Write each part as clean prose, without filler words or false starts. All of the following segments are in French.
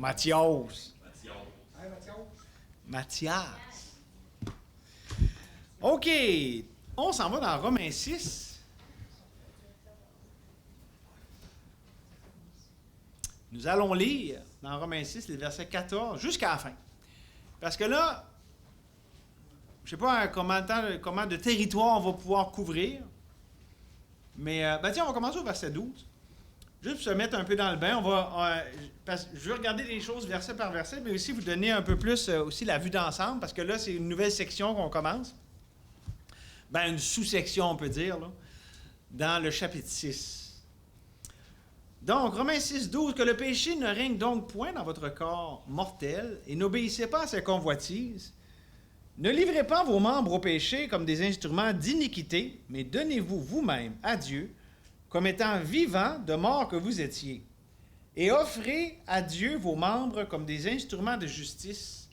Mathias. Hey, Mathias. Mathias. OK. On s'en va dans Romains 6. Nous allons lire dans Romains 6 les versets 14 jusqu'à la fin. Parce que là, je ne sais pas combien de territoire on va pouvoir couvrir. Mais, tiens, on va commencer au verset 12. Juste pour se mettre un peu dans le bain, je vais regarder les choses verset par verset, mais aussi vous donner un peu plus aussi la vue d'ensemble, parce que là, c'est une nouvelle section qu'on commence. Une sous-section, on peut dire, là, dans le chapitre 6. Donc, Romains 6, 12, « Que le péché ne règne donc point dans votre corps mortel, et n'obéissez pas à ses convoitises. Ne livrez pas vos membres au péché comme des instruments d'iniquité, mais donnez-vous vous-même à Dieu, comme étant vivants de mort que vous étiez. Et offrez à Dieu vos membres comme des instruments de justice,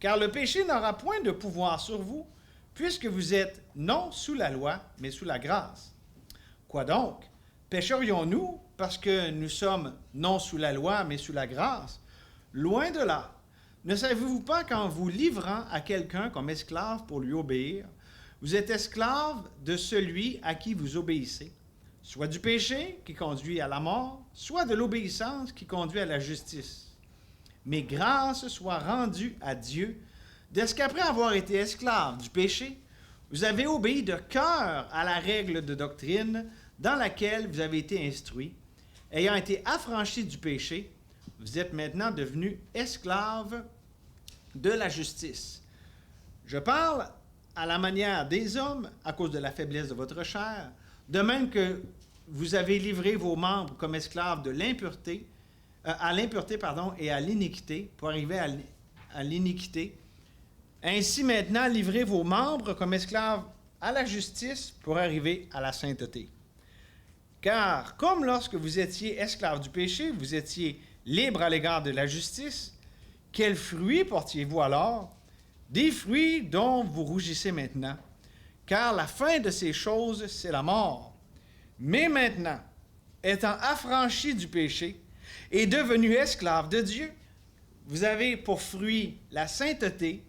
car le péché n'aura point de pouvoir sur vous, puisque vous êtes non sous la loi, mais sous la grâce. Quoi donc? Pécherions-nous parce que nous sommes non sous la loi, mais sous la grâce? Loin de là. Ne savez-vous pas qu'en vous livrant à quelqu'un comme esclave pour lui obéir, vous êtes esclave de celui à qui vous obéissez, soit du péché qui conduit à la mort, soit de l'obéissance qui conduit à la justice. Mais grâce soit rendue à Dieu, de ce qu'après avoir été esclave du péché, vous avez obéi de cœur à la règle de doctrine dans laquelle vous avez été instruits. Ayant été affranchis du péché, vous êtes maintenant devenus esclaves de la justice. Je parle à la manière des hommes à cause de la faiblesse de votre chair, de même que vous avez livré vos membres comme esclaves de l'impureté, à l'impureté et à l'iniquité, pour arriver à l'iniquité. Ainsi maintenant, livrez vos membres comme esclaves à la justice pour arriver à la sainteté. Car comme lorsque vous étiez esclaves du péché, vous étiez libres à l'égard de la justice, quels fruits portiez-vous alors? Des fruits dont vous rougissez maintenant. Car la fin de ces choses, c'est la mort. Mais maintenant, étant affranchis du péché et devenus esclaves de Dieu, vous avez pour fruit la sainteté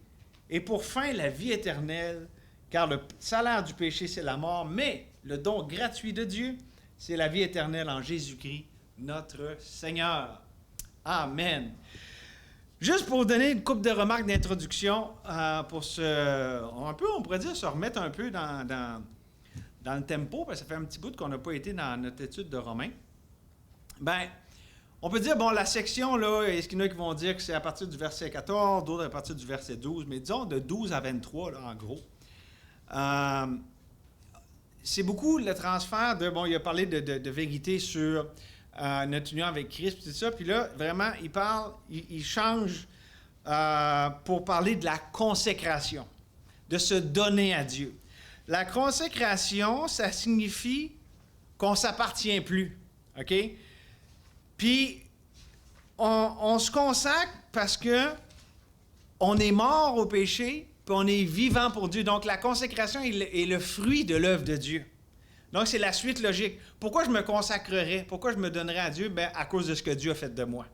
et pour fin la vie éternelle, car le salaire du péché, c'est la mort, mais le don gratuit de Dieu, c'est la vie éternelle en Jésus-Christ, notre Seigneur. Amen. Juste pour vous donner une couple de remarques d'introduction, on pourrait dire, se remettre un peu dans le tempo, parce que ça fait un petit bout qu'on n'a pas été dans notre étude de Romains. On peut dire, la section, là, est-ce qu'il y en a qui vont dire que c'est à partir du verset 14, d'autres à partir du verset 12, mais disons de 12 à 23, là, en gros. C'est beaucoup le transfert de, il a parlé de vérité sur notre union avec Christ, tout ça, puis là, vraiment, il change pour parler de la consécration, de se donner à Dieu. La consécration, ça signifie qu'on ne s'appartient plus, OK? Puis, on se consacre parce que on est mort au péché, puis on est vivant pour Dieu. Donc, la consécration est le fruit de l'œuvre de Dieu. Donc, c'est la suite logique. Pourquoi je me consacrerais? Pourquoi je me donnerais à Dieu? À cause de ce que Dieu a fait de moi.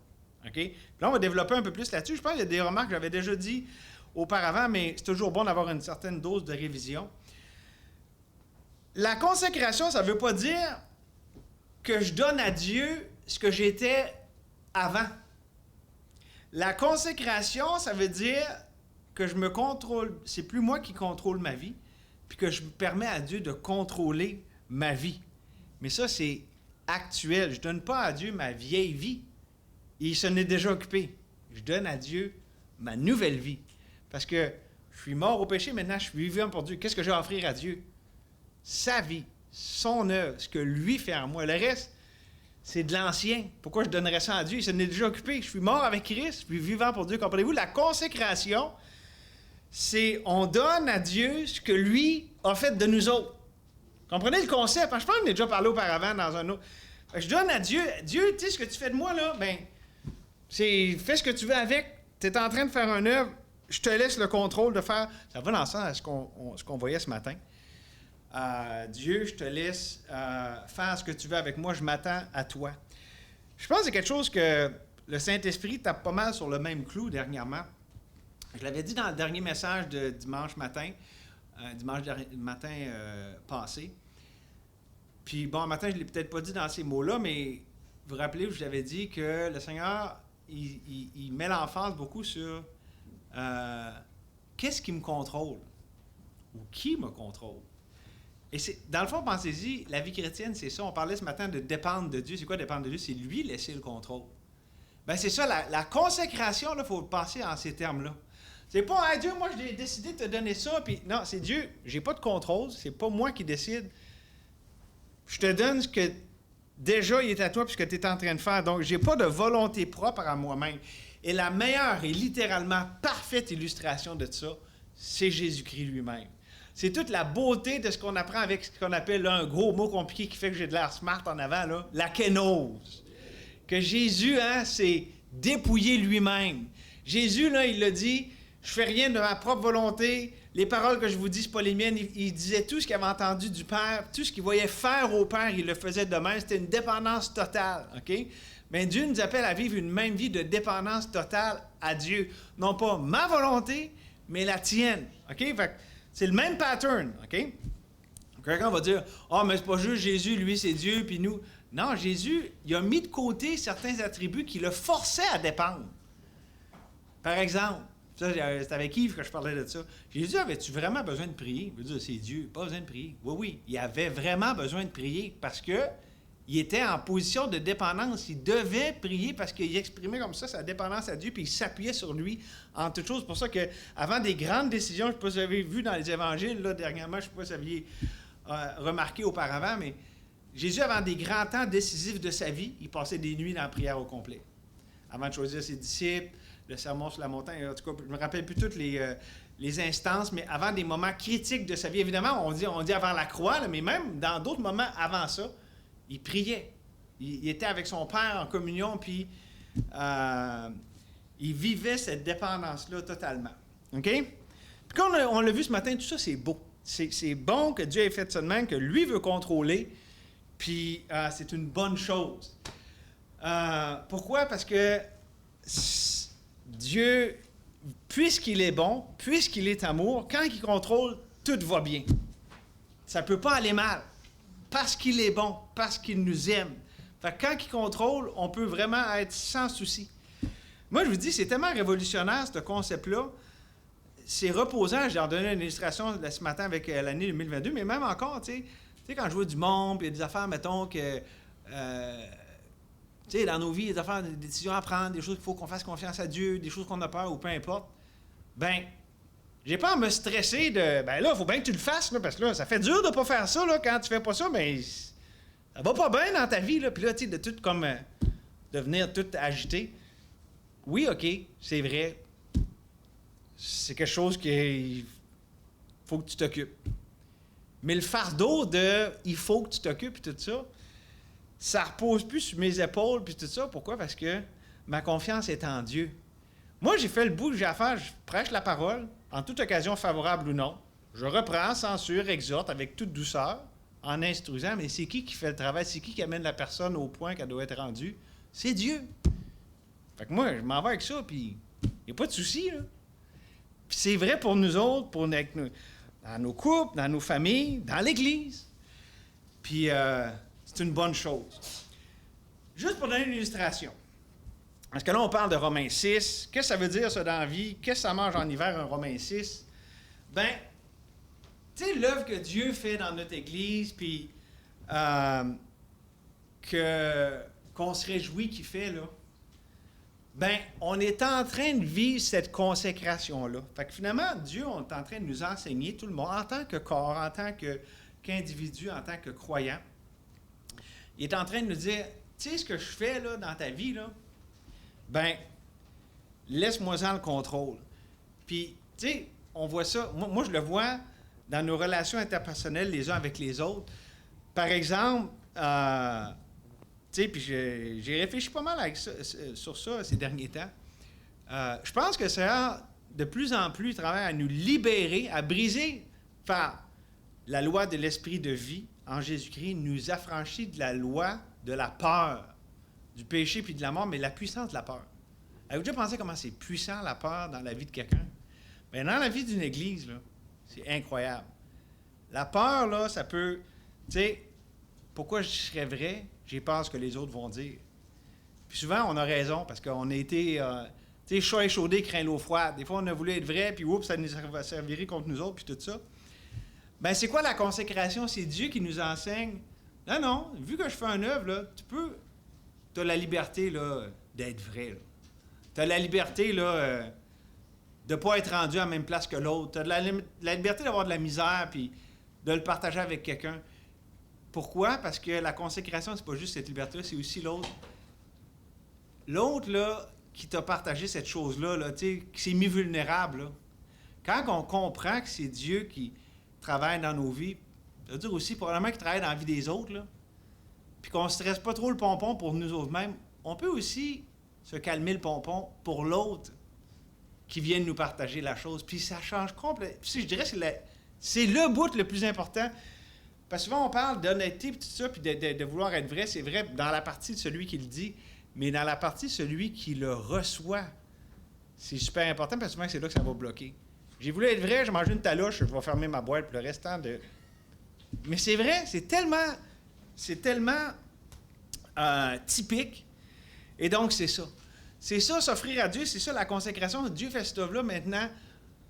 OK? Puis là, on va développer un peu plus là-dessus. Je pense qu'il y a des remarques que j'avais déjà dit auparavant, mais c'est toujours bon d'avoir une certaine dose de révision. La consécration, ça ne veut pas dire que je donne à Dieu ce que j'étais avant. La consécration, ça veut dire que je me contrôle, c'est plus moi qui contrôle ma vie, puis que je permets à Dieu de contrôler ma vie. Mais ça, c'est actuel. Je ne donne pas à Dieu ma vieille vie. Il s'en est déjà occupé. Je donne à Dieu ma nouvelle vie. Parce que je suis mort au péché, maintenant je suis vivant pour Dieu. Qu'est-ce que j'ai à offrir à Dieu? Sa vie, son œuvre, ce que lui fait en moi. Le reste, c'est de l'ancien. Pourquoi je donnerais ça à Dieu? Il s'en est déjà occupé. Je suis mort avec Christ, je suis vivant pour Dieu. Comprenez-vous? La consécration, c'est on donne à Dieu ce que lui a fait de nous autres. Comprenez le concept? Je pense que j'en ai déjà parlé auparavant dans un autre. Je donne à Dieu, Dieu, tu sais ce que tu fais de moi, là, c'est fais ce que tu veux avec. Tu es en train de faire une œuvre, je te laisse le contrôle de faire. Ça va dans le sens à ce qu'on voyait ce matin. Dieu, je te laisse faire ce que tu veux avec moi, je m'attends à toi. Je pense que c'est quelque chose que le Saint-Esprit tape pas mal sur le même clou dernièrement. Je l'avais dit dans le dernier message de dimanche matin passé. Puis bon, un matin, je ne l'ai peut-être pas dit dans ces mots-là, mais vous vous rappelez, je vous avais dit que le Seigneur, il met l'emphase beaucoup sur qu'est-ce qui me contrôle ou qui me contrôle. Et dans le fond, pensez-y, la vie chrétienne, c'est ça. On parlait ce matin de dépendre de Dieu. C'est quoi dépendre de Dieu? C'est lui laisser le contrôle. Bien, c'est ça, la consécration, il faut penser en ces termes-là. C'est pas, hey, Dieu, moi, j'ai décidé de te donner ça, puis non, c'est Dieu, j'ai pas de contrôle, c'est pas moi qui décide. Je te donne ce que déjà il est à toi, puis ce que tu es en train de faire. Donc, j'ai pas de volonté propre à moi-même. Et la meilleure et littéralement parfaite illustration de ça, c'est Jésus-Christ lui-même. C'est toute la beauté de ce qu'on apprend avec ce qu'on appelle là, un gros mot compliqué qui fait que j'ai de l'air smart en avant, là, la kénose. Que Jésus, s'est dépouillé lui-même. Jésus, là, il l'a dit, je fais rien de ma propre volonté. Les paroles que je vous dis, ce pas les miennes. Il disait tout ce qu'il avait entendu du Père, tout ce qu'il voyait faire au Père, il le faisait de même. C'était une dépendance totale, OK? Mais Dieu nous appelle à vivre une même vie de dépendance totale à Dieu. Non pas ma volonté, mais la tienne, OK? Fait que c'est le même pattern, OK? Quelqu'un va dire, « Ah, mais c'est pas juste Jésus, lui, c'est Dieu, puis nous... » Non, Jésus, il a mis de côté certains attributs qui le forçaient à dépendre. Par exemple, ça, c'est avec Yves que je parlais de ça. Jésus, avais-tu vraiment besoin de prier? Je veux dire, c'est Dieu, pas besoin de prier. Oui, oui, il avait vraiment besoin de prier parce que il était en position de dépendance. Il devait prier parce qu'il exprimait comme ça sa dépendance à Dieu, puis il s'appuyait sur lui en toutes choses. C'est pour ça qu'avant des grandes décisions, je ne sais pas si vous avez vu dans les évangiles, là, dernièrement, je ne sais pas si vous aviez remarqué auparavant, mais Jésus, avant des grands temps décisifs de sa vie, il passait des nuits dans la prière au complet. Avant de choisir ses disciples, le sermon sur la montagne, en tout cas, je ne me rappelle plus toutes les instances, mais avant des moments critiques de sa vie. Évidemment, on dit avant la croix, là, mais même dans d'autres moments avant ça, il priait. Il était avec son Père en communion, puis il vivait cette dépendance-là totalement. OK? Puis quand on l'a vu ce matin, tout ça, c'est beau. C'est bon que Dieu ait fait ça de même, que lui veut contrôler, puis c'est une bonne chose. Pourquoi? Parce que Dieu, puisqu'il est bon, puisqu'il est amour, quand il contrôle, tout va bien. Ça ne peut pas aller mal. Parce qu'il est bon, parce qu'il nous aime. Fait que quand il contrôle, on peut vraiment être sans souci. Moi, je vous dis, c'est tellement révolutionnaire, ce concept-là. C'est reposant. J'ai donné une illustration ce matin avec l'année 2022, mais même encore, tu sais, quand je vois du monde, puis il y a des affaires, mettons, que... tu sais, dans nos vies, il y a des affaires, des décisions à prendre, des choses qu'il faut qu'on fasse confiance à Dieu, des choses qu'on a peur ou peu importe. Ben, j'ai pas à me stresser de, ben là, il faut bien que tu le fasses, là, parce que là, ça fait dur de pas faire ça, là, quand tu fais pas ça, mais ça va pas bien dans ta vie, là. Puis là, tu sais, de tout comme, devenir tout agité. Oui, OK, c'est vrai. C'est quelque chose qu'il faut que tu t'occupes. Mais le fardeau de « il faut que tu t'occupes » et tout ça, ça repose plus sur mes épaules puis tout ça. Pourquoi? Parce que ma confiance est en Dieu. Moi, j'ai fait le bout que j'ai à faire. Je prêche la parole, en toute occasion favorable ou non. Je reprends, censure, exhorte avec toute douceur, en instruisant. Mais c'est qui fait le travail? C'est qui amène la personne au point qu'elle doit être rendue? C'est Dieu. Fait que moi, je m'en vais avec ça, puis il n'y a pas de souci, là. Puis c'est vrai pour nous autres, dans nos couples, dans nos familles, dans l'Église. Puis c'est une bonne chose. Juste pour donner une illustration. Parce que là, on parle de Romains 6. Qu'est-ce que ça veut dire, ça, dans la vie? Qu'est-ce que ça mange en hiver, un Romains 6? Ben, tu sais, l'œuvre que Dieu fait dans notre Église, puis qu'on se réjouit qu'il fait, là, ben, on est en train de vivre cette consécration-là. Fait que finalement, Dieu, on est en train de nous enseigner, tout le monde, en tant que corps, en tant qu'individu, en tant que croyant. Il est en train de nous dire, tu sais ce que je fais là, dans ta vie, là? Ben, laisse-moi-en le contrôle. Puis, tu sais, on voit ça, moi je le vois dans nos relations interpersonnelles les uns avec les autres. Par exemple, tu sais, puis j'ai réfléchi pas mal sur ça ces derniers temps. Je pense que ça, de plus en plus, travaille à nous libérer, à briser par la loi de l'esprit de vie en Jésus-Christ, nous affranchit de la loi de la peur, du péché puis de la mort, mais la puissance de la peur. Avez-vous déjà pensé comment c'est puissant la peur dans la vie de quelqu'un? Bien, dans la vie d'une église, là, c'est incroyable. La peur, là, ça peut... Tu sais, pourquoi je serais vrai? J'ai peur de ce que les autres vont dire. Puis souvent, on a raison, parce qu'on a été... tu sais, chat échaudé craint l'eau froide. Des fois, on a voulu être vrai, puis oups, ça nous a servi contre nous autres, puis tout ça. Bien, c'est quoi la consécration? C'est Dieu qui nous enseigne. Non, non, vu que je fais une œuvre, là, tu as la liberté, là, d'être vrai, là. Tu as la liberté, là, de ne pas être rendu à la même place que l'autre. Tu as la liberté d'avoir de la misère, puis de le partager avec quelqu'un. Pourquoi? Parce que la consécration, c'est pas juste cette liberté-là, c'est aussi l'autre. L'autre, là, qui t'a partagé cette chose-là, là, tu sais, qui s'est mis vulnérable, là. Quand on comprend que c'est Dieu qui travaille dans nos vies, ça veut dire aussi probablement qu'il travaille dans la vie des autres, là, puis qu'on ne stresse pas trop le pompon pour nous autres-mêmes, on peut aussi se calmer le pompon pour l'autre qui vient de nous partager la chose. Puis ça change complètement. Puis je dirais que c'est le bout le plus important. Parce que souvent, on parle d'honnêteté et tout ça, puis de vouloir être vrai. C'est vrai dans la partie de celui qui le dit, mais dans la partie de celui qui le reçoit, c'est super important parce que souvent, c'est là que ça va bloquer. J'ai voulu être vrai, j'ai mangé une taloche, je vais fermer ma boîte pour le restant de... Mais c'est vrai, c'est tellement typique. Et donc, c'est ça. C'est ça, s'offrir à Dieu, c'est ça, la consécration. Dieu fait cette œuvre-là, maintenant,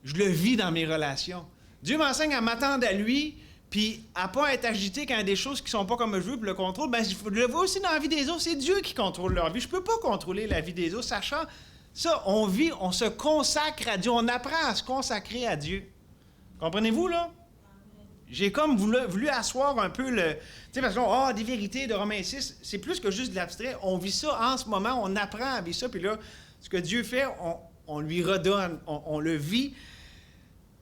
je le vis dans mes relations. Dieu m'enseigne à m'attendre à lui, puis à ne pas être agité quand il y a des choses qui ne sont pas comme je veux, puis le contrôle. Bien, je le vois aussi dans la vie des autres, c'est Dieu qui contrôle leur vie. Je ne peux pas contrôler la vie des autres, sachant ça, on vit, on se consacre à Dieu, on apprend à se consacrer à Dieu. Comprenez-vous, là? J'ai comme voulu asseoir un peu le... Tu sais, parce qu'on des vérités de Romains 6, c'est plus que juste de l'abstrait. On vit ça en ce moment, on apprend à vivre ça, puis là, ce que Dieu fait, on lui redonne, on le vit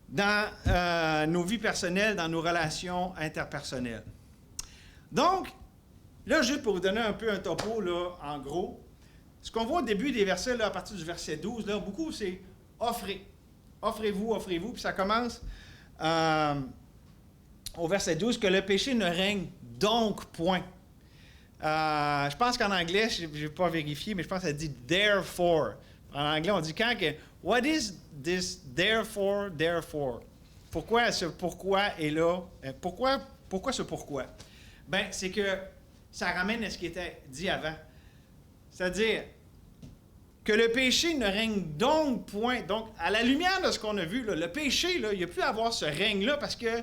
dans nos vies personnelles, dans nos relations interpersonnelles. Donc, là, juste pour vous donner un peu un topo, là, en gros, ce qu'on voit au début des versets, là, à partir du verset 12, là, beaucoup, c'est « offrez ». Offrez-vous, offrez-vous, puis ça commence... au verset 12, que le péché ne règne donc point. Je pense qu'en anglais, je n'ai pas vérifié, mais je pense que ça dit « therefore ». En anglais, on dit quand que « What is this therefore, therefore » ? Pourquoi ce pourquoi est là? Pourquoi ce pourquoi? Bien, c'est que ça ramène à ce qui était dit avant. C'est-à-dire que le péché ne règne donc point. Donc, à la lumière de ce qu'on a vu, là, le péché, là, il n'y a plus à avoir ce règne-là parce que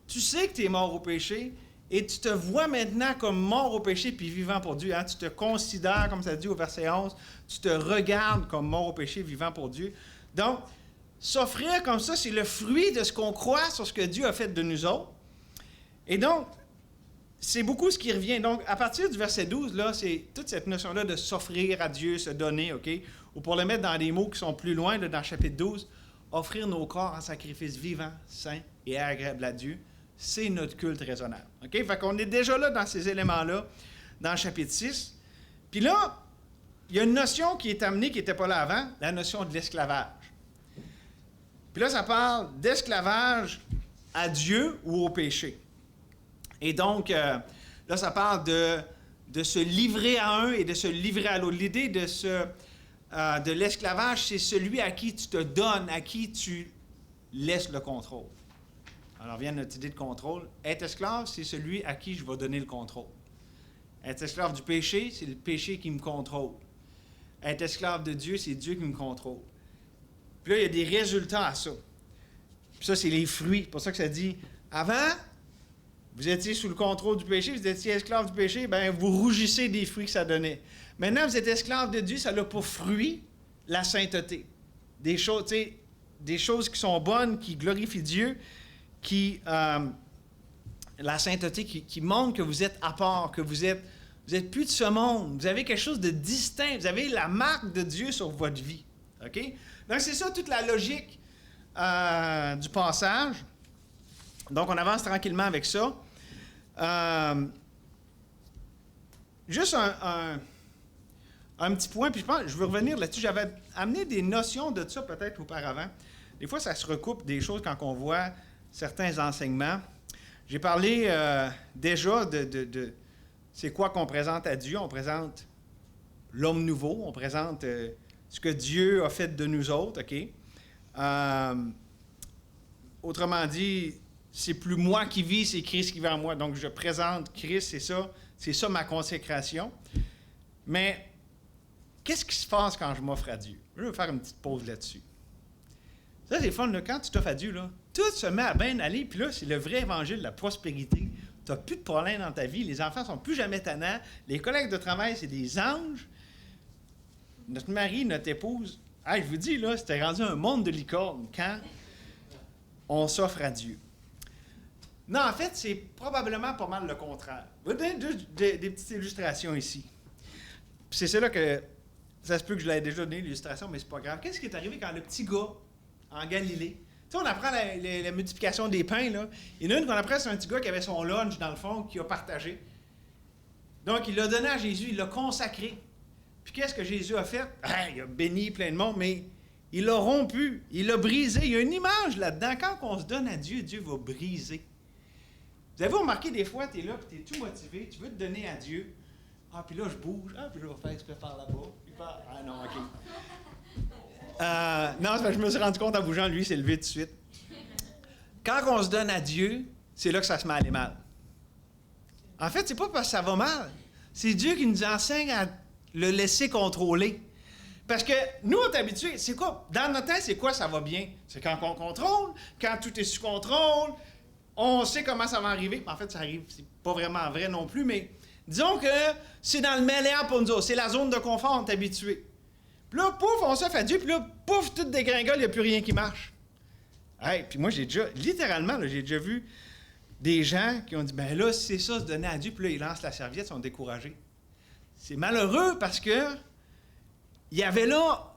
tu sais que tu es mort au péché et tu te vois maintenant comme mort au péché puis vivant pour Dieu. Hein? Tu te considères, comme ça dit au verset 11, tu te regardes comme mort au péché, vivant pour Dieu. Donc, s'offrir comme ça, c'est le fruit de ce qu'on croit sur ce que Dieu a fait de nous autres. Et donc, c'est beaucoup ce qui revient. Donc, à partir du verset 12, là, c'est toute cette notion-là de s'offrir à Dieu, se donner, OK? Ou pour le mettre dans des mots qui sont plus loin, là, dans le chapitre 12, offrir nos corps en sacrifice vivant, saint et agréable à Dieu, c'est notre culte raisonnable. OK? Fait qu'on est déjà là dans ces éléments-là, dans le chapitre 6. Puis là, il y a une notion qui est amenée, qui n'était pas là avant, la notion de l'esclavage. Puis là, ça parle d'esclavage à Dieu ou au péché. Et donc, là, ça parle de se livrer à un et de se livrer à l'autre. L'idée de l'esclavage, c'est celui à qui tu te donnes, à qui tu laisses le contrôle. Alors, vient notre idée de contrôle. Être esclave, c'est celui à qui je vais donner le contrôle. Être esclave du péché, c'est le péché qui me contrôle. Être esclave de Dieu, c'est Dieu qui me contrôle. Puis là, il y a des résultats à ça. Puis ça, c'est les fruits. C'est pour ça que ça dit, avant, vous étiez sous le contrôle du péché, vous étiez esclave du péché, bien, vous rougissez des fruits que ça donnait. Maintenant, vous êtes esclave de Dieu, ça a pour fruit la sainteté. Des choses, tu sais, des choses qui sont bonnes, qui glorifient Dieu, la sainteté qui montre que vous êtes à part, que vous êtes plus de ce monde. Vous avez quelque chose de distinct. Vous avez la marque de Dieu sur votre vie. OK? Donc, c'est ça toute la logique du passage. Donc, on avance tranquillement avec ça. Juste un petit point, puis je veux revenir là-dessus. J'avais amené des notions de ça peut-être auparavant. Des fois, ça se recoupe des choses quand on voit certains enseignements. J'ai parlé déjà de c'est quoi qu'on présente à Dieu. On présente l'homme nouveau. On présente ce que Dieu a fait de nous autres, OK? Autrement dit, c'est plus moi qui vis, c'est Christ qui vit en moi. Donc, je présente Christ, c'est ça ma consécration. Mais, qu'est-ce qui se passe quand je m'offre à Dieu? Je vais faire une petite pause là-dessus. Ça, c'est fun, là. Quand tu t'offres à Dieu, là, tout se met à bien aller, puis là, c'est le vrai évangile de la prospérité. Tu n'as plus de problème dans ta vie, les enfants ne sont plus jamais tannants, les collègues de travail, c'est des anges. Notre mari, notre épouse, je vous dis, là, c'était rendu un monde de licorne quand on s'offre à Dieu. Non, en fait, c'est probablement pas mal le contraire. Je vais vous donner des petites illustrations ici. Puis c'est celle-là que, ça se peut que je l'ai déjà donné, l'illustration, mais c'est pas grave. Qu'est-ce qui est arrivé quand le petit gars, en Galilée, tu sais, on apprend la multiplication des pains, là. Il y en a une qu'on apprend, c'est un petit gars qui avait son lunch, dans le fond, qui a partagé. Donc, il l'a donné à Jésus, il l'a consacré. Puis qu'est-ce que Jésus a fait? Il a béni plein de monde, mais il l'a rompu, il l'a brisé. Il y a une image là-dedans. Quand on se donne à Dieu, Dieu va briser. Vous avez remarqué, des fois, tu es là, puis tu es tout motivé, tu veux te donner à Dieu. Puis là, je bouge. Puis là, je vais faire ce que je vais faire là-bas. Non, OK. Non, c'est parce que je me suis rendu compte en bougeant, lui, il s'est levé tout de suite. Quand on se donne à Dieu, c'est là que ça se met à aller mal. En fait, c'est pas parce que ça va mal. C'est Dieu qui nous enseigne à le laisser contrôler. Parce que nous, on est habitués, c'est quoi? Dans notre temps, c'est quoi ça va bien? C'est quand on contrôle, quand tout est sous contrôle, on sait comment ça va arriver. En fait, ça arrive, c'est pas vraiment vrai non plus, mais disons que c'est dans le meilleur pour nous autres. C'est la zone de confort, on est habitué. Puis là, pouf, on s'offre à Dieu, puis là, pouf, tout dégringole, il n'y a plus rien qui marche. Puis moi, j'ai déjà, littéralement, là, j'ai déjà vu des gens qui ont dit, ben là, c'est ça, se donner à Dieu, puis là, ils lancent la serviette, ils sont découragés. C'est malheureux parce que il y avait là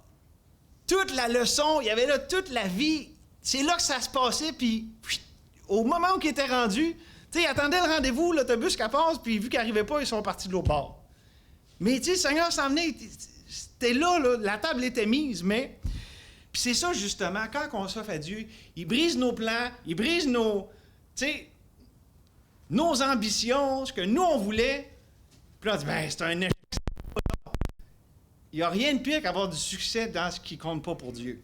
toute la leçon, il y avait là toute la vie. C'est là que ça se passait, puis au moment où ils étaient rendus, tu sais, ils attendaient le rendez-vous, l'autobus qui passe, puis vu qu'ils n'arrivaient pas, ils sont partis de l'autre bord. Mais tu sais, le Seigneur s'en venait, c'était là, la table était mise, mais... Puis c'est ça, justement, quand on s'offre à Dieu, il brise nos plans, il brise nos ambitions, ce que nous, on voulait. Puis là, on dit, ben, c'est un échec. Il n'y a rien de pire qu'avoir du succès dans ce qui ne compte pas pour Dieu.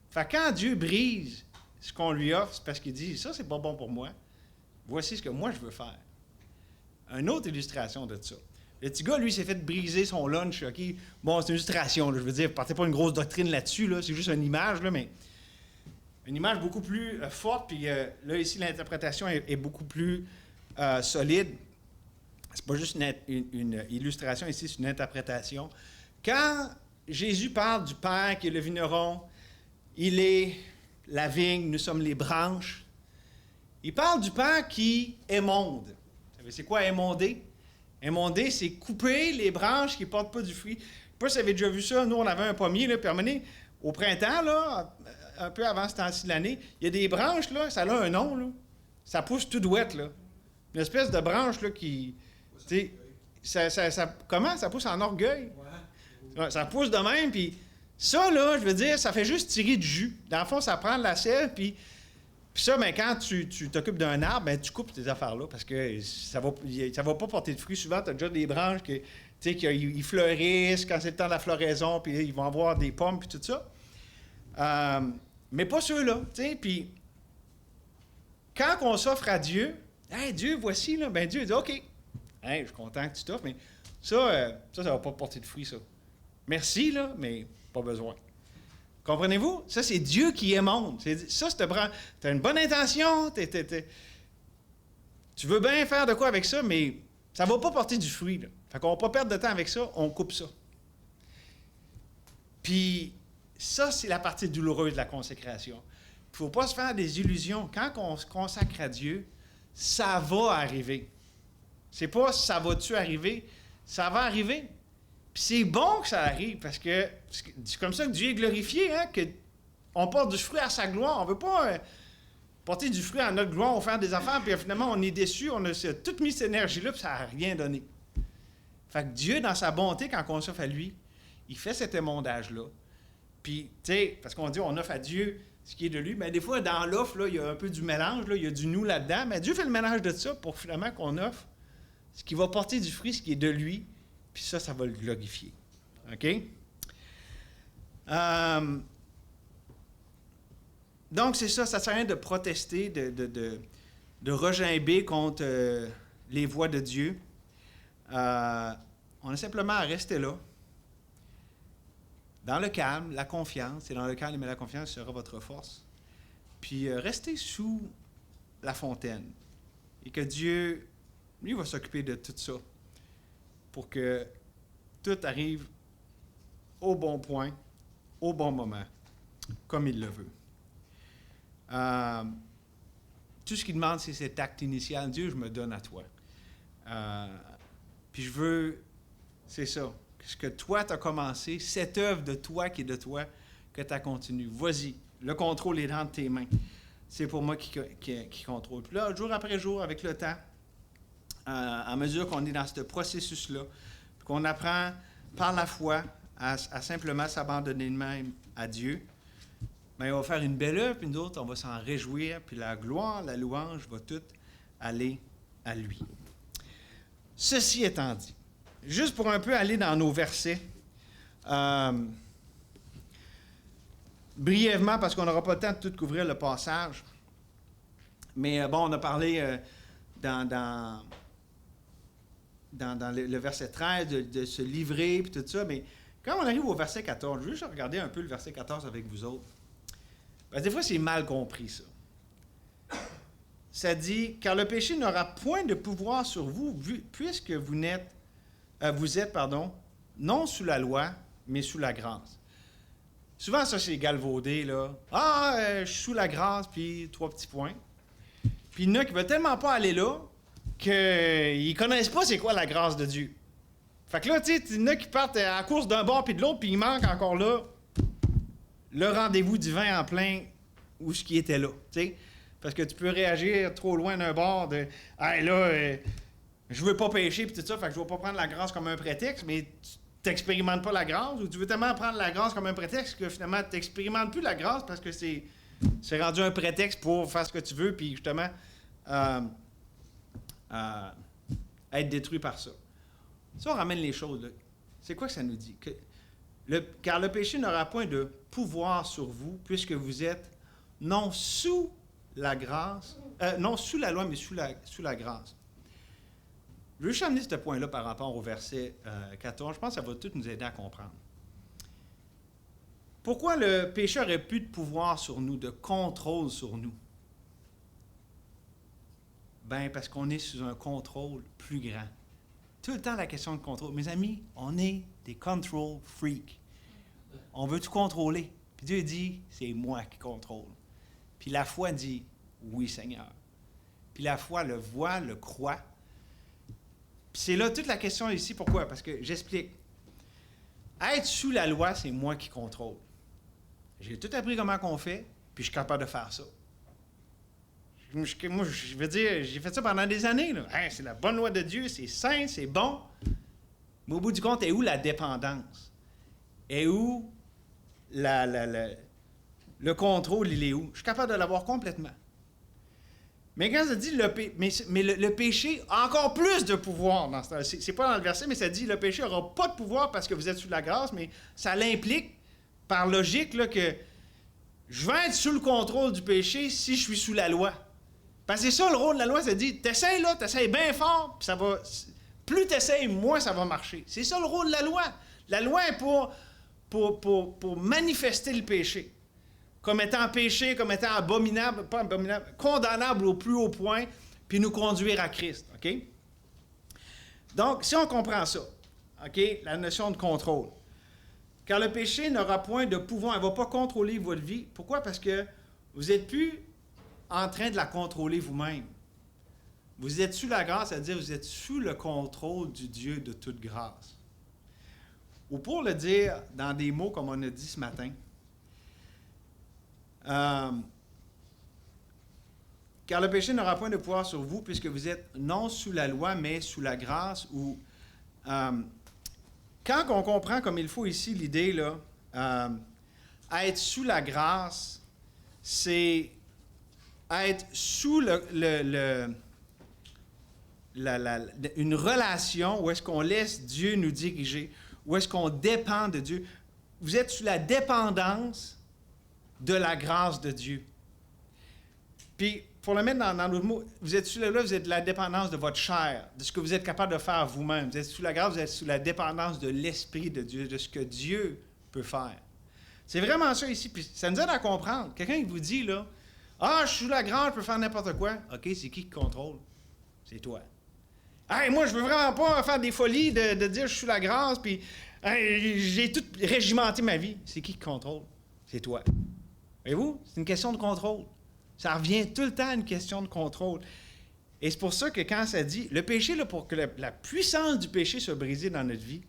Fait que quand Dieu brise ce qu'on lui offre, c'est parce qu'il dit, ça, c'est pas bon pour moi. Voici ce que moi, je veux faire. Une autre illustration de ça. Le petit gars, lui, s'est fait briser son lunch. OK? Bon, c'est une illustration, là, je veux dire, partez pas une grosse doctrine là-dessus, là, c'est juste une image, là, mais une image beaucoup plus forte. Puis là, ici, l'interprétation est beaucoup plus solide. C'est pas juste une illustration, ici, c'est une interprétation. Quand Jésus parle du Père qui est le vigneron, il est la vigne, nous sommes les branches. Il parle du Père qui émonde. Vous savez, c'est quoi émonder? Émonder, c'est couper les branches qui ne portent pas du fruit. Je ne sais pas si vous avez déjà vu ça. Nous, on avait un pommier, là, puis à un moment donné, au printemps, là, un peu avant ce temps-ci de l'année, il y a des branches, là, ça a un nom, là. Ça pousse tout douette, là. Une espèce de branche, là, qui... Tu sais, comment? Ça pousse en orgueil. Ouais. Ça pousse de même, puis ça, là, je veux dire, ça fait juste tirer du jus. Dans le fond, ça prend de la sève, puis ça, ben, quand tu t'occupes d'un arbre, ben, tu coupes ces affaires-là parce que ça va pas porter de fruits. Souvent, tu as déjà des branches qui fleurissent quand c'est le temps de la floraison, puis ils vont avoir des pommes, puis tout ça. Mais pas ceux-là, tu sais. Puis quand on s'offre à Dieu, « Hey, Dieu, voici, là, ben Dieu dit, OK, hey, je suis content que tu t'offres, mais ça va pas porter de fruits, ça. Merci, là, mais pas besoin. » Comprenez-vous? Ça, c'est Dieu qui émonde. Ça, tu as une bonne intention, tu veux bien faire de quoi avec ça, mais ça ne va pas porter du fruit. Là. Fait qu'on ne va pas perdre de temps avec ça, on coupe ça. Puis, ça, c'est la partie douloureuse de la consécration. Il ne faut pas se faire des illusions. Quand on se consacre à Dieu, ça va arriver. C'est pas « ça va-tu arriver », ça va arriver. Puis c'est bon que ça arrive, parce que c'est comme ça que Dieu est glorifié, hein, qu'on porte du fruit à sa gloire. On ne veut pas porter du fruit à notre gloire, on fait des affaires, puis finalement, on est déçu, on a tout mis cette énergie-là, puis ça n'a rien donné. Fait que Dieu, dans sa bonté, quand on s'offre à lui, il fait cet émondage-là. Puis, tu sais, parce qu'on dit, on offre à Dieu ce qui est de lui, mais des fois, dans l'offre, là, il y a un peu du mélange, là, il y a du nous là-dedans, mais Dieu fait le mélange de ça pour finalement qu'on offre ce qui va porter du fruit, ce qui est de lui, Puis ça va le glorifier. OK? Donc, c'est ça. Ça sert à rien de protester, de regimber contre les voies de Dieu. On a simplement à rester là, dans le calme, la confiance. Et dans le calme et la confiance sera votre force. Puis restez sous la fontaine. Et que Dieu, lui, va s'occuper de tout ça pour que tout arrive au bon point, au bon moment, comme il le veut. Tout ce qu'il demande, c'est cet acte initial. Dieu, je me donne à toi. Puis je veux, c'est ça, ce que toi, tu as commencé, cette œuvre de toi qui est de toi, que tu as continué. Vas-y, le contrôle est dans tes mains. C'est pour moi qui contrôle. Puis là, jour après jour, avec le temps, à mesure qu'on est dans ce processus-là, qu'on apprend par la foi à simplement s'abandonner de même à Dieu, bien, on va faire une belle œuvre, puis nous autres, on va s'en réjouir, puis la gloire, la louange va tout aller à lui. Ceci étant dit, juste pour un peu aller dans nos versets, brièvement, parce qu'on n'aura pas le temps de tout couvrir le passage, mais bon, on a parlé dans le verset 13 de se livrer, puis tout ça, mais quand on arrive au verset 14, je veux juste regarder un peu le verset 14 avec vous autres. Parce que des fois, c'est mal compris, ça. Ça dit, « Car le péché n'aura point de pouvoir sur vous, puisque vous êtes, non sous la loi, mais sous la grâce. » Souvent, ça, c'est galvaudé, là. « Ah, je suis sous la grâce, puis 3 petits points. » Puis il y en a qui ne veulent tellement pas aller là qu'ils ne connaissent pas c'est quoi la grâce de Dieu. Fait que là, tu sais, il y en a qui partent à la course d'un bord puis de l'autre, puis il manque encore là le rendez-vous divin en plein où ce qui était là, tu sais. Parce que tu peux réagir trop loin d'un bord de « Hey, là, je veux pas pécher, puis tout ça, fait que je veux pas prendre la grâce comme un prétexte, mais tu t'expérimentes pas la grâce, ou tu veux tellement prendre la grâce comme un prétexte que finalement, tu n'expérimentes plus la grâce parce que c'est rendu un prétexte pour faire ce que tu veux, puis justement, être détruit par ça. » Ça, on ramène les choses, là. C'est quoi que ça nous dit? Car le péché n'aura point de pouvoir sur vous, puisque vous êtes non sous la grâce, non sous la loi, mais sous la grâce. Je veux juste amener ce point-là par rapport au verset 14. Je pense que ça va tout nous aider à comprendre. Pourquoi le péché aurait plus de pouvoir sur nous, de contrôle sur nous? Bien, parce qu'on est sous un contrôle plus grand. Tout le temps, la question de contrôle. Mes amis, on est des control freaks. On veut tout contrôler. Puis Dieu dit, c'est moi qui contrôle. Puis la foi dit, oui, Seigneur. Puis la foi le voit, le croit. Puis c'est là toute la question ici. Pourquoi? Parce que j'explique. Être sous la loi, c'est moi qui contrôle. J'ai tout appris comment on fait, puis je suis capable de faire ça. Moi, je veux dire, j'ai fait ça pendant des années. Là. Hey, c'est la bonne loi de Dieu, c'est saint, c'est bon. Mais au bout du compte, est où la dépendance? Est où le contrôle, il est où? Je suis capable de l'avoir complètement. Mais quand ça dit le péché a encore plus de pouvoir. C'est pas dans le verset, mais ça dit le péché n'aura pas de pouvoir parce que vous êtes sous la grâce, mais ça l'implique, par logique, là, que je vais être sous le contrôle du péché si je suis sous la loi. Parce que c'est ça le rôle de la loi, ça dit, t'essayes là, t'essayes bien fort, puis ça va. Plus t'essayes, moins ça va marcher. C'est ça le rôle de la loi. La loi est pour manifester le péché. Comme étant péché, comme étant abominable, pas abominable, condamnable au plus haut point, puis nous conduire à Christ. OK? Donc, si on comprend ça, OK, la notion de contrôle. Car le péché n'aura point de pouvoir, il ne va pas contrôler votre vie. Pourquoi? Parce que vous n'êtes plus en train de la contrôler vous-même. Vous êtes sous la grâce, c'est-à-dire vous êtes sous le contrôle du Dieu de toute grâce. Ou pour le dire dans des mots comme on a dit ce matin, car le péché n'aura point de pouvoir sur vous puisque vous êtes non sous la loi, mais sous la grâce. Ou quand on comprend comme il faut ici l'idée, là, être sous la grâce, c'est être sous une relation où est-ce qu'on laisse Dieu nous diriger, où est-ce qu'on dépend de Dieu. Vous êtes sous la dépendance de la grâce de Dieu. Puis, pour le mettre dans d'autres mots, vous êtes vous êtes la dépendance de votre chair, de ce que vous êtes capable de faire vous-même. Vous êtes sous la grâce, vous êtes sous la dépendance de l'Esprit de Dieu, de ce que Dieu peut faire. C'est vraiment ça ici. Puis ça nous aide à comprendre. Quelqu'un qui vous dit, là, « Ah, je suis sous la grâce, je peux faire n'importe quoi. » OK, c'est qui contrôle? C'est toi. « Hey, moi, je veux vraiment pas faire des folies de dire « je suis sous la grâce », puis hey, j'ai tout régimenté ma vie. C'est qui contrôle? C'est toi. Voyez-vous? C'est une question de contrôle. Ça revient tout le temps à une question de contrôle. Et c'est pour ça que quand ça dit, le péché, là, pour que la puissance du péché soit brisée dans notre vie,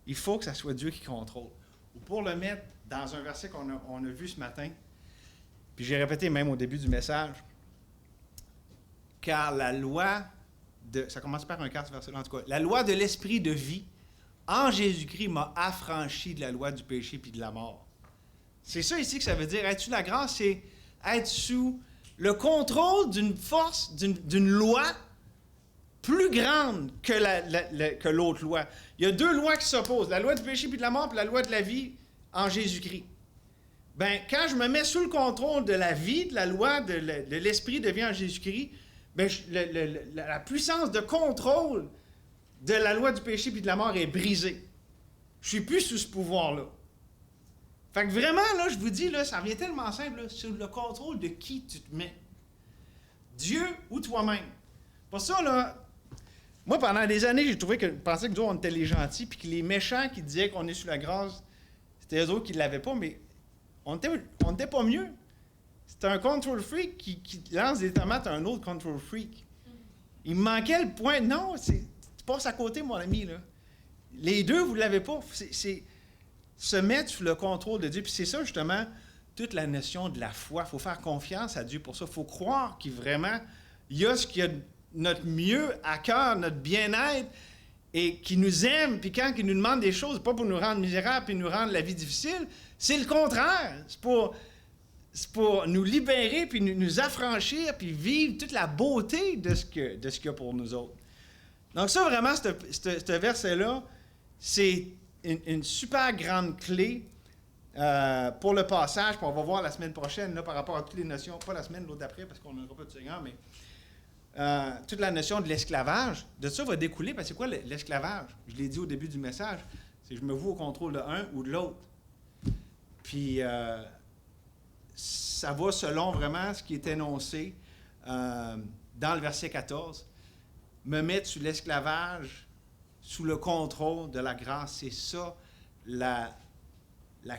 il faut que ça soit Dieu qui contrôle. Ou pour le mettre dans un verset qu'on a vu ce matin, puis j'ai répété même au début du message, car la loi ça commence par un quart ce verset, en tout cas, la loi de l'esprit de vie en Jésus-Christ m'a affranchi de la loi du péché puis de la mort. C'est ça ici que ça veut dire. Être sous la grâce, c'est être sous le contrôle d'une force, d'une loi plus grande que l'autre loi. Il y a deux lois qui s'opposent, la loi du péché puis de la mort, puis la loi de la vie en Jésus-Christ. Bien, quand je me mets sous le contrôle de la vie, de la loi, de l'esprit de vie en Jésus-Christ, bien, la puissance de contrôle de la loi du péché puis de la mort est brisée. Je ne suis plus sous ce pouvoir-là. Fait que vraiment, là, je vous dis, là, ça revient tellement simple, là, sur le contrôle de qui tu te mets. Dieu ou toi-même. Pour ça, là, moi, pendant des années, j'ai trouvé que je pensais que nous, on était les gentils, puis que les méchants qui disaient qu'on est sous la grâce, c'était eux autres qui ne l'avaient pas, mais on n'était pas mieux. C'était un control freak qui lance des tomates à un autre control freak. Il me manquait le point. Non, tu passes à côté, mon ami, là. Les deux, vous ne l'avez pas. C'est se mettre sous le contrôle de Dieu. Puis c'est ça, justement, toute la notion de la foi. Il faut faire confiance à Dieu pour ça. Il faut croire qu'il vraiment, il y a ce qui a notre mieux à cœur, notre bien-être, et qui nous aime. Puis quand il nous demande des choses, pas pour nous rendre misérables puis nous rendre la vie difficile, c'est le contraire. C'est pour nous libérer, puis nous affranchir, puis vivre toute la beauté de ce qu'il y a pour nous autres. Donc ça, vraiment, ce verset-là, c'est une super grande clé pour le passage, puis on va voir la semaine prochaine, là, par rapport à toutes les notions, pas la semaine, l'autre d'après, parce qu'on n'aura pas de Seigneur, mais toute la notion de l'esclavage, de ça va découler, parce que c'est quoi l'esclavage? Je l'ai dit au début du message, c'est que je me vois au contrôle de un ou de l'autre. Puis ça va selon vraiment ce qui est énoncé dans le verset 14. Me mettre sous l'esclavage, sous le contrôle de la grâce, c'est ça la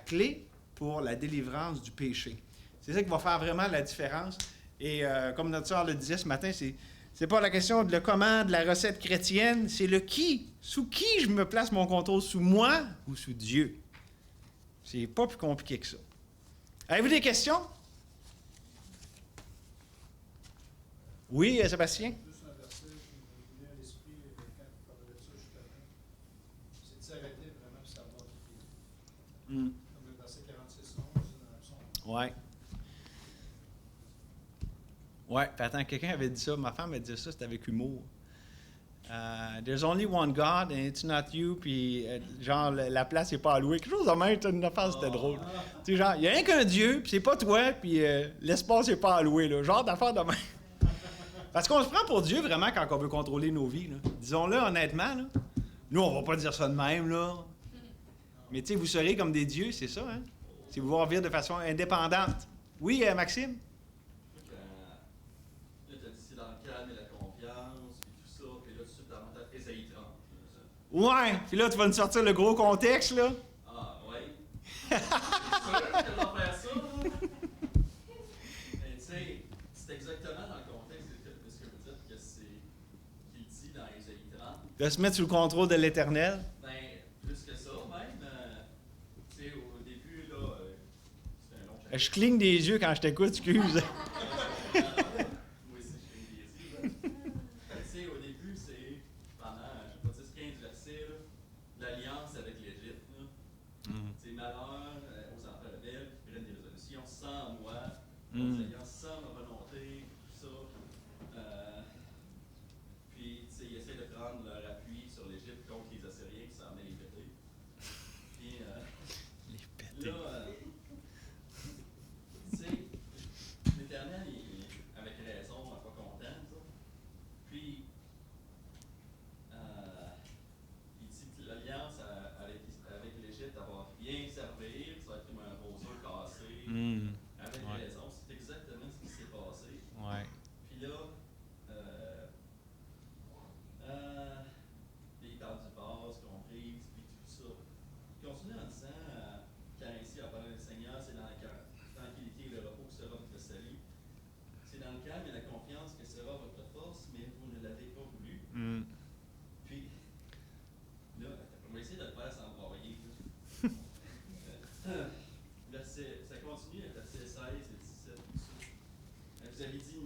clé pour la délivrance du péché. C'est ça qui va faire vraiment la différence. Et comme notre sœur le disait ce matin, c'est pas la question de le comment, de la recette chrétienne, c'est le qui. Sous qui je me place mon contrôle, sous moi ou sous Dieu? C'est pas plus compliqué que ça. Avez-vous des questions? Oui, Sébastien? Juste un verset qui me venait à l'esprit quand tu parlais de ça justement. C'est de s'arrêter vraiment pour savoir qui est. Comme le verset 46, 11 dans le psaume. Ouais. Ouais, puis attends, quelqu'un avait dit ça, ma femme a dit ça, c'était avec humour. There's only one God and it's not you, puis genre la place n'est pas allouée. Quelque chose de même, une affaire, c'était drôle. Tu sais, genre, il n'y a rien qu'un Dieu, puis c'est pas toi, puis l'espace n'est pas alloué, là. Genre d'affaire de même. Parce qu'on se prend pour Dieu vraiment quand on veut contrôler nos vies, là. Disons-le honnêtement, là. Nous, on va pas dire ça de même, là. Mais tu sais, vous serez comme des dieux, c'est ça, hein? C'est vouloir vivre de façon indépendante. Oui, Maxime? Ouais, puis là, tu vas nous sortir le gros contexte, là. Ah, ouais. C'est sûr que je vais faire ça, là. Mais tu sais, c'est exactement dans le contexte de ce que vous dites que c'est qu'il dit dans Ésaïe 30. De se mettre sous le contrôle de l'Éternel. Ben, plus que ça, même. Tu sais, au début, là, c'était un long chapitre. Je cligne des yeux quand je t'écoute, excuse. Moi aussi, je cligne des yeux, là. Tu sais, au début, c'est pendant, je sais pas, 10-15 versets, là, l'alliance avec l'Égypte, là. C'est malheur aux enfants rebelles qui prennent des résolutions sans moi, sans ma volonté, tout ça. Puis, tu sais,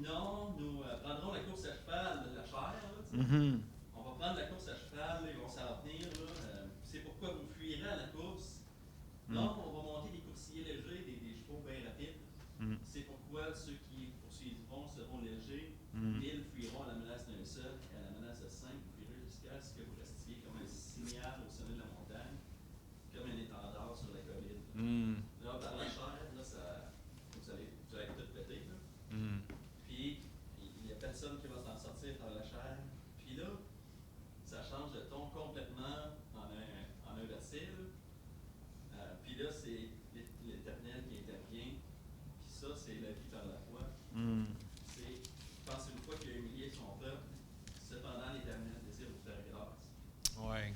non, nous prendrons la course à cheval de la chair. Là, tu sais. Mhm. On va prendre la course à cheval, là, ils vont s'en tenir. C'est pourquoi vous fuirez à la course. Non, on va monter des coursiers légers, des chevaux bien rapides. C'est pourquoi ceux qui poursuivront seront légers. 1000 fuiront à la menace d'un seul, et à la menace de 5, vous fuirez jusqu'à ce que vous restiez comme un signal au sommet de la montagne, comme un étendard sur la colline. Là, par la chair, là, vous allez tout péter. Là. Puis, il n'y a personne qui va s'en sortir par la chair. Puis là, ça change de ton complètement en un verset. Puis là, c'est l'Éternel qui intervient. Puis ça, c'est la vie par la foi. C'est, je pense, une fois qu'il a humilié son peuple, cependant, l'Éternel désire vous faire grâce. Ouais.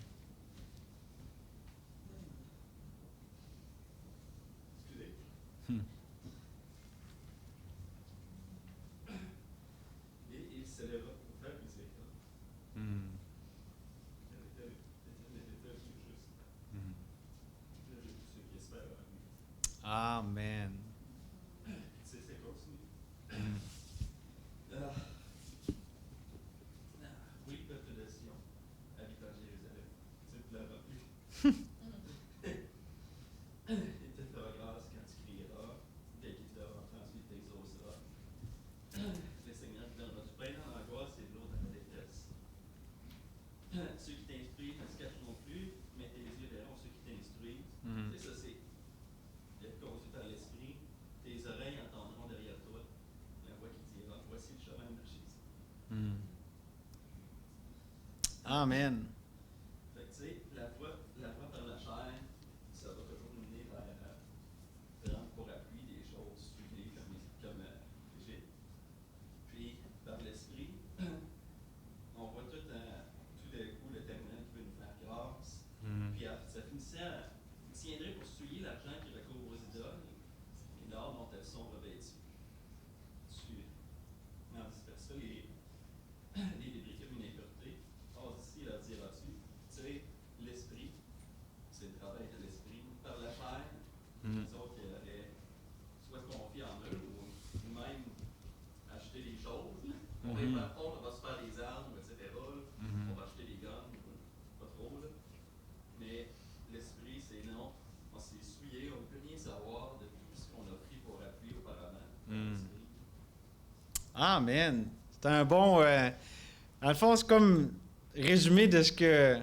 Excusez. Et il s'élèvera pour faire miséricorde. L'Éternel est juste. Ceux qui espèrent en lui. Amen. C'est quoi ça? Oui, peuple de Sion, habitant de Jérusalem, tu pleuras plus. Il te fera grâce quand tu crieras, dès qu'il t'aura entendu, il t'exaucera. Le Seigneur te donnera du pain dans l'angoisse et de l'eau dans la détresse. Ceux qui t'instruisent ne se cacheront plus, mais tes yeux verront ceux qui t'instruisent. Et ça, c'est conduit par l'Esprit. Tes oreilles entendront derrière toi la voix qui dira, voici le chemin de Jésus. Amen. Fait que tu sais, la voie par la chair, ça va toujours nous mener vers prendre pour appui des choses suivies comme l'Égypte. Puis, par l'Esprit, on voit tout d'un coup l'Éternel qui veut nous faire grâce. Puis, ça finissait vous tiendrez pour souiller l'argent qui recouvre aux idoles, et l'or dont elles sont revêtues. Tu en disperseras les débris comme une impureté. Or, d'ici, leur diras-tu, tu sais, l'esprit, c'est le travail de l'esprit, par la chair, les autres qui auraient soit confié en eux ou même acheter des choses. On va se faire des armes, etc. On va acheter des guns, pas trop. Là. Mais l'esprit, c'est non. On s'est souillé, on ne peut rien savoir de tout ce qu'on a pris pour appui auparavant. Amen. C'est un bon... dans le fond, c'est comme résumé de ce que...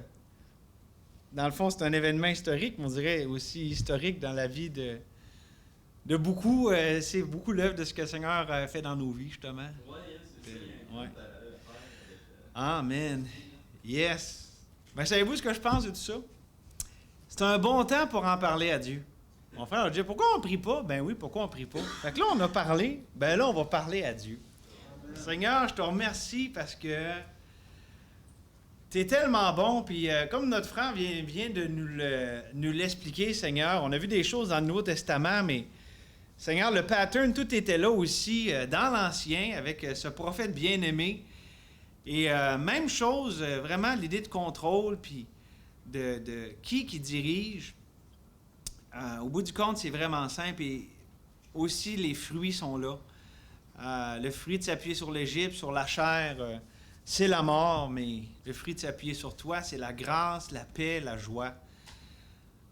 Dans le fond, c'est un événement historique, mais on dirait aussi historique dans la vie de beaucoup. C'est beaucoup l'œuvre de ce que le Seigneur a fait dans nos vies, justement. Oui, c'est ça. Il y a un parallèle à faire avec, Amen. Yes. Ben, savez-vous ce que je pense de tout ça? C'est un bon temps pour en parler à Dieu. Mon frère a dit, pourquoi on ne prie pas? Ben oui, pourquoi on ne prie pas? Fait que là, on a parlé. Ben là, on va parler à Dieu. Seigneur, je te remercie parce que tu es tellement bon. Puis comme notre frère vient de nous l'expliquer, Seigneur, on a vu des choses dans le Nouveau Testament, mais Seigneur, le pattern, tout était là aussi dans l'Ancien avec ce prophète bien-aimé. Et même chose, vraiment l'idée de contrôle, puis de qui dirige. Au bout du compte, c'est vraiment simple. Et aussi, les fruits sont là. Le fruit de s'appuyer sur l'Égypte, sur la chair, c'est la mort, mais le fruit de s'appuyer sur toi, c'est la grâce, la paix, la joie.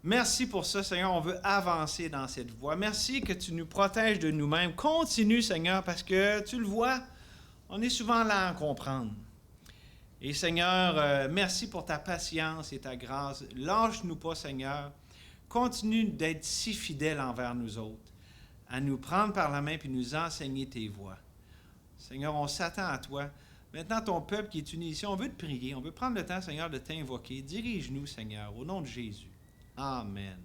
Merci pour ça, Seigneur. On veut avancer dans cette voie. Merci que tu nous protèges de nous-mêmes. Continue, Seigneur, parce que tu le vois, on est souvent là à comprendre. Et Seigneur, merci pour ta patience et ta grâce. Lâche-nous pas, Seigneur. Continue d'être si fidèle envers nous autres, à nous prendre par la main puis nous enseigner tes voies. Seigneur, on s'attend à toi. Maintenant, ton peuple qui est uni ici, on veut te prier. On veut prendre le temps, Seigneur, de t'invoquer. Dirige-nous, Seigneur, au nom de Jésus. Amen.